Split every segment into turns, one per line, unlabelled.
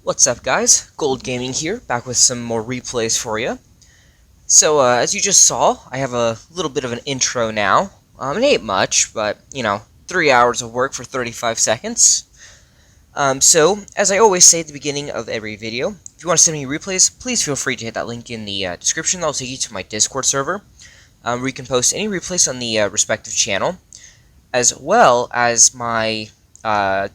What's up, guys? Gold Gaming here, back with some more replays for you. So, as you just saw, I have a little bit of an intro now. It ain't much, but, 3 hours of work for 35 seconds. So, as I always say at the beginning of every video, if you want to send me replays, please feel free to hit that link in the description. That'll take you to my Discord server, where you can post any replays on the respective channel, as well as my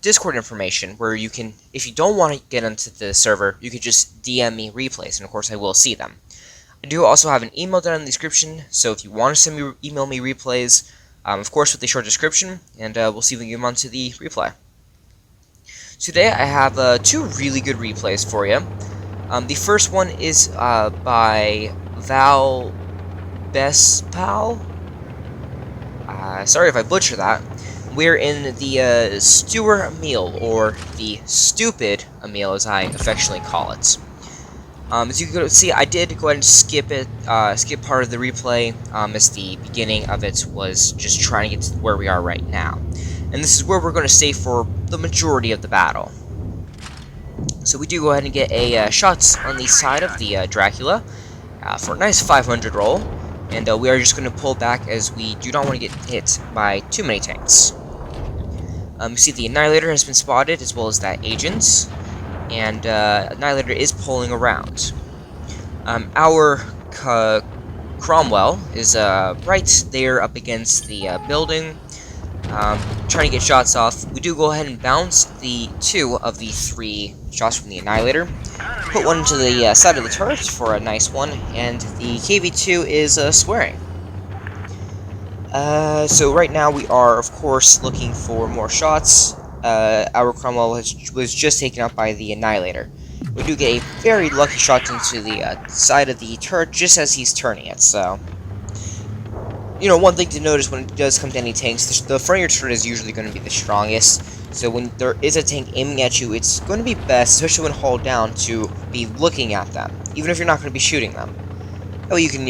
Discord information, where you can, if you don't want to get into the server, you could just DM me replays, and of course I will see them. I do also have an email down in the description, so if you want to email me replays, of course with a short description, and we'll see if we can get them onto the replay. Today I have two really good replays for you. The first one is by Val Bespal. Sorry if I butcher that. We're in the Stewer Meal, or the Stupid Meal, as I affectionately call it. As you can see, I did go ahead and skip part of the replay, as the beginning of it was just trying to get to where we are right now. And this is where we're going to stay for the majority of the battle. So we do go ahead and get a shots on the side of the Dracula for a nice 500 roll. And we are just going to pull back as we do not want to get hit by too many tanks. You see the Annihilator has been spotted, as well as that agent. And Annihilator is pulling around. Our Cromwell is right there up against the building, trying to get shots off. We do go ahead and bounce the 2 of the 3 shots from the Annihilator. Put one into the side of the turret for a nice one, and the KV-2 is swearing. So right now we are, of course, looking for more shots. Our Cromwell was just taken out by the Annihilator. We do get a very lucky shot into the side of the turret just as he's turning it, so... one thing to notice when it does come to any tanks, the front of your turret is usually going to be the strongest. So when there is a tank aiming at you, it's going to be best, especially when hauled down, to be looking at them, even if you're not going to be shooting them. That way you can,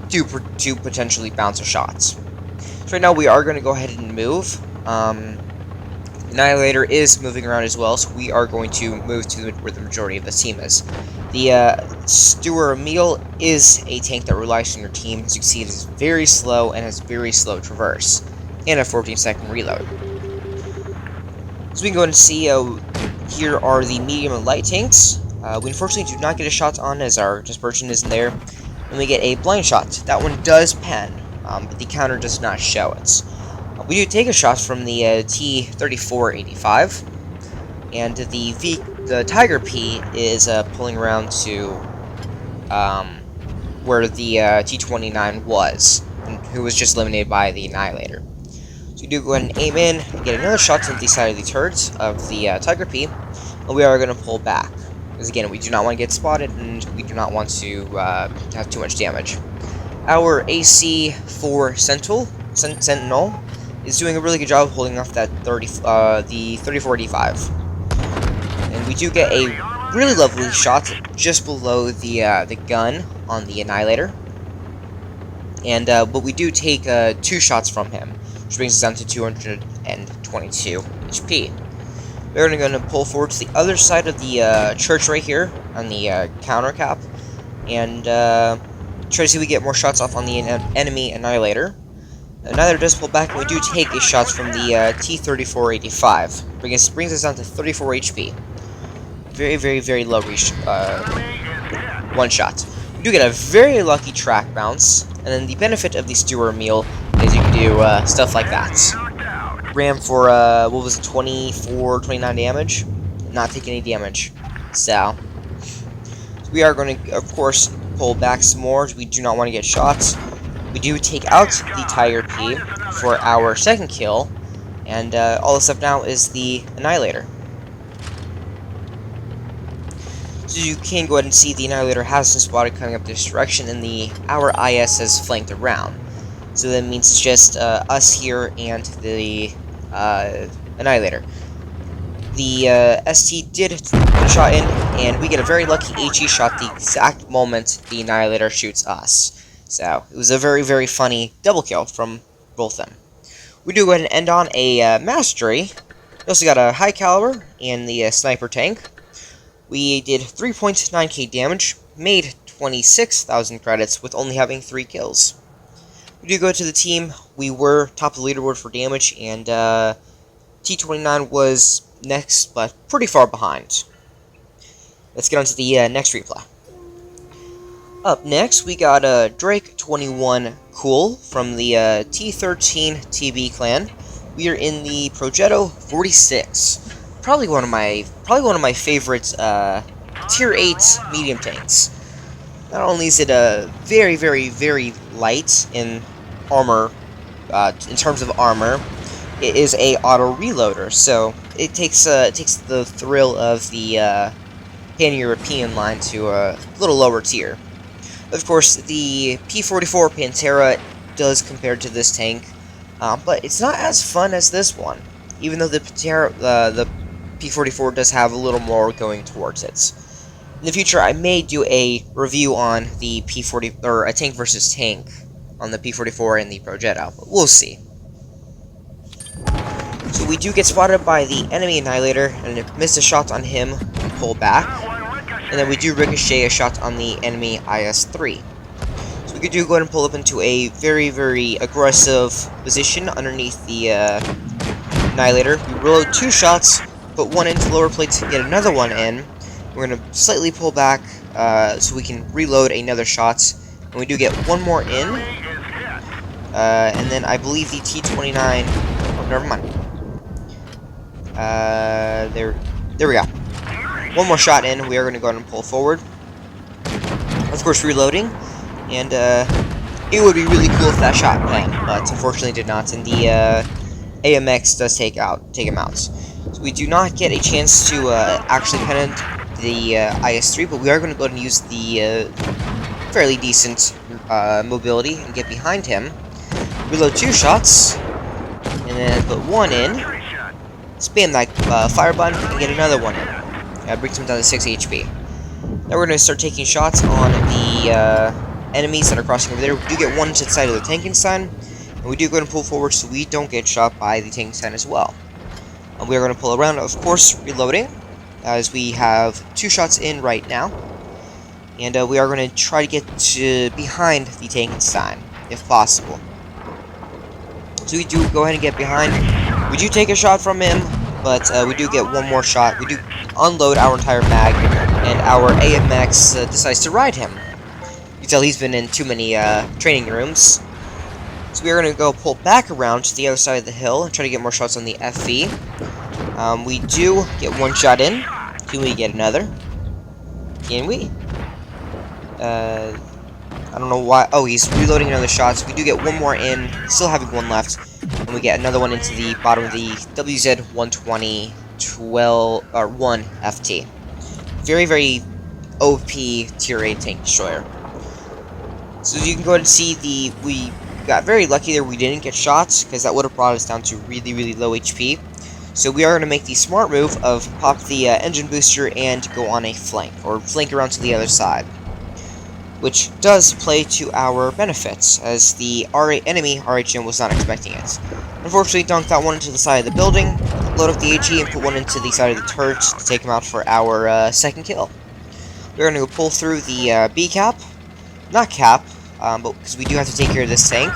do potentially bounce a shots. So right now we are going to go ahead and move. Annihilator is moving around as well, so we are going to move to where the majority of the team is. The Stewer Meal is a tank that relies on your team. As you can see, it is very slow and has very slow traverse, and a 14-second reload. So we can go ahead and see, here are the medium and light tanks. We unfortunately do not get a shot on, as our dispersion isn't there. And we get a blind shot. That one does pen, but the counter does not show it. We do take a shot from the T-3485, and the Tiger P is pulling around to where the T-29 was, who was just eliminated by the Annihilator. So we do go ahead and aim in and get another shot to the side of the turret of the Tiger P, and we are going to pull back. Because again, we do not want to get spotted, and we do not want to have too much damage. Our AC-4 Sentinel is doing a really good job of holding off that the 3485. And we do get a really lovely shot just below the gun on the Annihilator. And but we do take 2 shots from him, which brings us down to 222 HP. We're going to pull forward to the other side of the church right here on the counter cap, and try to see if we get more shots off on the enemy Annihilator. Annihilator does pull back, and we do take a shot from the T-3485. Brings us down to 34 HP. Very, very, very low reach, one shot. We do get a very lucky track bounce, and then the benefit of the Stewer Meal is you can do stuff like that. Ram for, what was it, 24, 29 damage? Not taking any damage. So we are going to, of course, pull back some more. We do not want to get shots. We do take out the Tiger P for our second kill, and all that's left now is the Annihilator. So you can go ahead and see the Annihilator has been spotted coming up this direction, and our IS has flanked around. So that means it's just us here and the Annihilator. The ST did put a shot in, and we get a very lucky HE shot the exact moment the Annihilator shoots us. So, it was a very, very funny double kill from both of them. We do go ahead and end on a mastery. We also got a high caliber and the sniper tank. We did 3.9k damage, made 26,000 credits with only having 3 kills. We do go to the team. We were top of the leaderboard for damage, and T29 was next, but pretty far behind. Let's get on to the next replay. Up next, we got Drake21 Cool from the T13 TB clan. We are in the Progetto 46. Probably one of my favorite tier 8 medium tanks. Not only is it very, very, very light in armor, in terms of armor, it is a auto reloader, so it takes the thrill of the Pan-European line to a little lower tier. Of course, the P44 Pantera does compare to this tank, but it's not as fun as this one, even though the P44 does have a little more going towards it. In the future, I may do a review on the P40, or a tank versus tank, on the P44 and the Progetto, but we'll see. So we do get spotted by the enemy Annihilator, and miss a shot on him, and pull back. And then we do ricochet a shot on the enemy IS-3. So we could do go ahead and pull up into a very, very aggressive position underneath the Annihilator. We reload 2 shots, put one into lower plate to get another one in. We're going to slightly pull back so we can reload another shot. And we do get one more in. And then I believe the T29... Oh, never mind. There we go. One more shot in, we are going to go ahead and pull forward. Of course, reloading. And it would be really cool if that shot pen, but unfortunately did not. And the AMX does take him out. So we do not get a chance to actually pen the IS-3, but we are going to go ahead and use the fairly decent mobility and get behind him. Reload 2 shots, and then put one in. Spam that fire button and get another one in. Brings him down to 6 HP. Now we're going to start taking shots on the enemies that are crossing over there. We do get one to the side of the Tankenstein, and we do go ahead and pull forward so we don't get shot by the Tankenstein as well. And we are going to pull around, of course, reloading, as we have 2 shots in right now. And we are going to try to get behind the Tankenstein, if possible. So we do go ahead and get behind. We do take a shot from him, but we do get one more shot. We do unload our entire mag, and our AMX decides to ride him. You can tell he's been in too many training rooms. So we are going to go pull back around to the other side of the hill and try to get more shots on the FV. We do get one shot in. Can we get another? Can we? I don't know why. Oh, he's reloading another shot. So we do get one more in, still having one left. And we get another one into the bottom of the WZ-120 1 FT. Very, very OP tier 8 tank destroyer. So as you can go ahead and see, we got very lucky there. We didn't get shots, because that would have brought us down to really, really low HP. So we are going to make the smart move of pop the engine booster and go on a flank, or flank around to the other side, which does play to our benefits, as the enemy RHM was not expecting it. Unfortunately, dunked that one into the side of the building, load up the AG, and put one into the side of the turret to take him out for our second kill. We're going to go pull through the B cap, not cap, but because we do have to take care of this tank.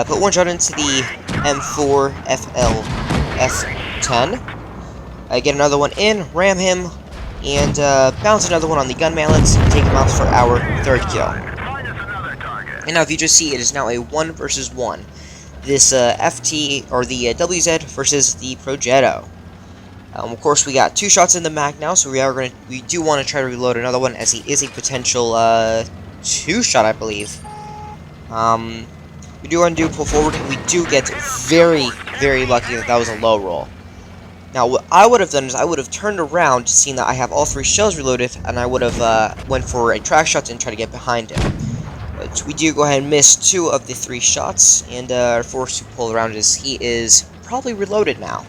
Put one shot into the M4 FL F10. Get another one in, ram him, and bounce another one on the gun mallet and take him out for our third kill. And now if you just see, it is now a 1 versus 1. This FT, or the WZ versus the Progetto. Of course, we got 2 shots in the mag now, so we do want to try to reload another one, as he is a potential 2-shot, I believe. We do want to pull forward, and we do get very, very lucky that was a low roll. Now, what I would have done is I would have turned around, seeing that I have all 3 shells reloaded, and I would have went for a track shot and try to get behind him. But we do go ahead and miss 2 of the 3 shots, and are forced to pull around, as he is probably reloaded now.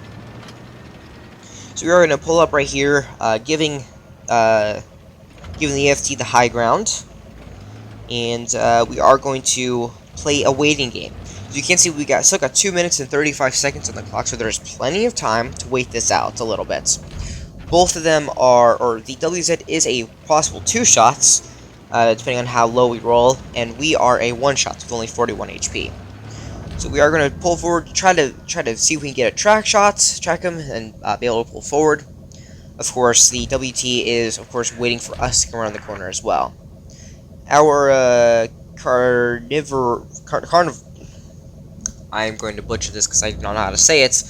So we are going to pull up right here, giving the FT the high ground, and we are going to play a waiting game. As you can see, we still got 2 minutes and 35 seconds on the clock, so there's plenty of time to wait this out a little bit. both of them are, or the WZ is a possible 2 shots, depending on how low we roll, and we are a 1 shot with only 41 HP. So we are going to pull forward, try to see if we can get a track him, and be able to pull forward. Of course, the WT is, of course, waiting for us to come around the corner as well. Our I'm going to butcher this because I don't know how to say it.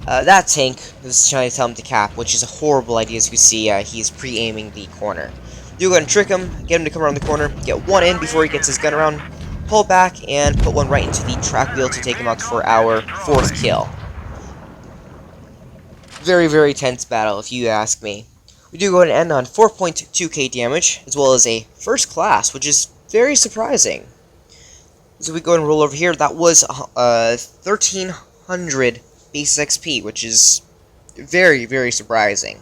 That tank is trying to tell him to cap, which is a horrible idea. As you see, he's pre-aiming the corner. You go ahead and trick him, get him to come around the corner, get one in before he gets his gun around, pull back, and put one right into the track wheel to take him out for our 4th kill. Very, very tense battle, if you ask me. We do go ahead and end on 4.2k damage, as well as a 1st class, which is very surprising. So we go ahead and roll over here. That was 1300 base XP, which is very, very surprising.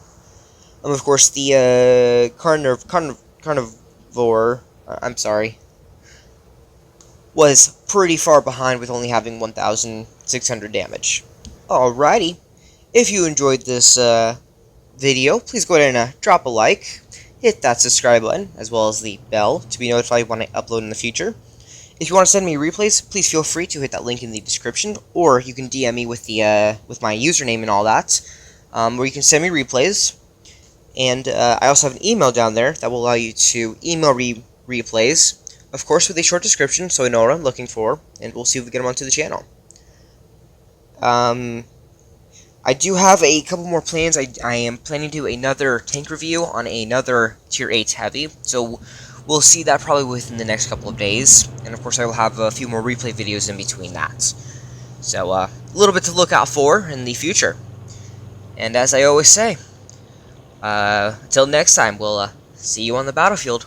Of course, the carnivore, was pretty far behind with only having 1,600 damage. Alrighty, if you enjoyed this video, please go ahead and drop a like, hit that subscribe button, as well as the bell to be notified when I upload in the future. If you want to send me replays, please feel free to hit that link in the description, or you can DM me with the with my username and all that, where you can send me replays. And I also have an email down there that will allow you to email replays, of course with a short description, so I know what I'm looking for, and we'll see if we get them onto the channel. I do have a couple more plans. I am planning to do another tank review on another Tier 8 Heavy, so we'll see that probably within the next couple of days, and of course I will have a few more replay videos in between that. So, a little bit to look out for in the future. And as I always say, until next time, we'll see you on the battlefield.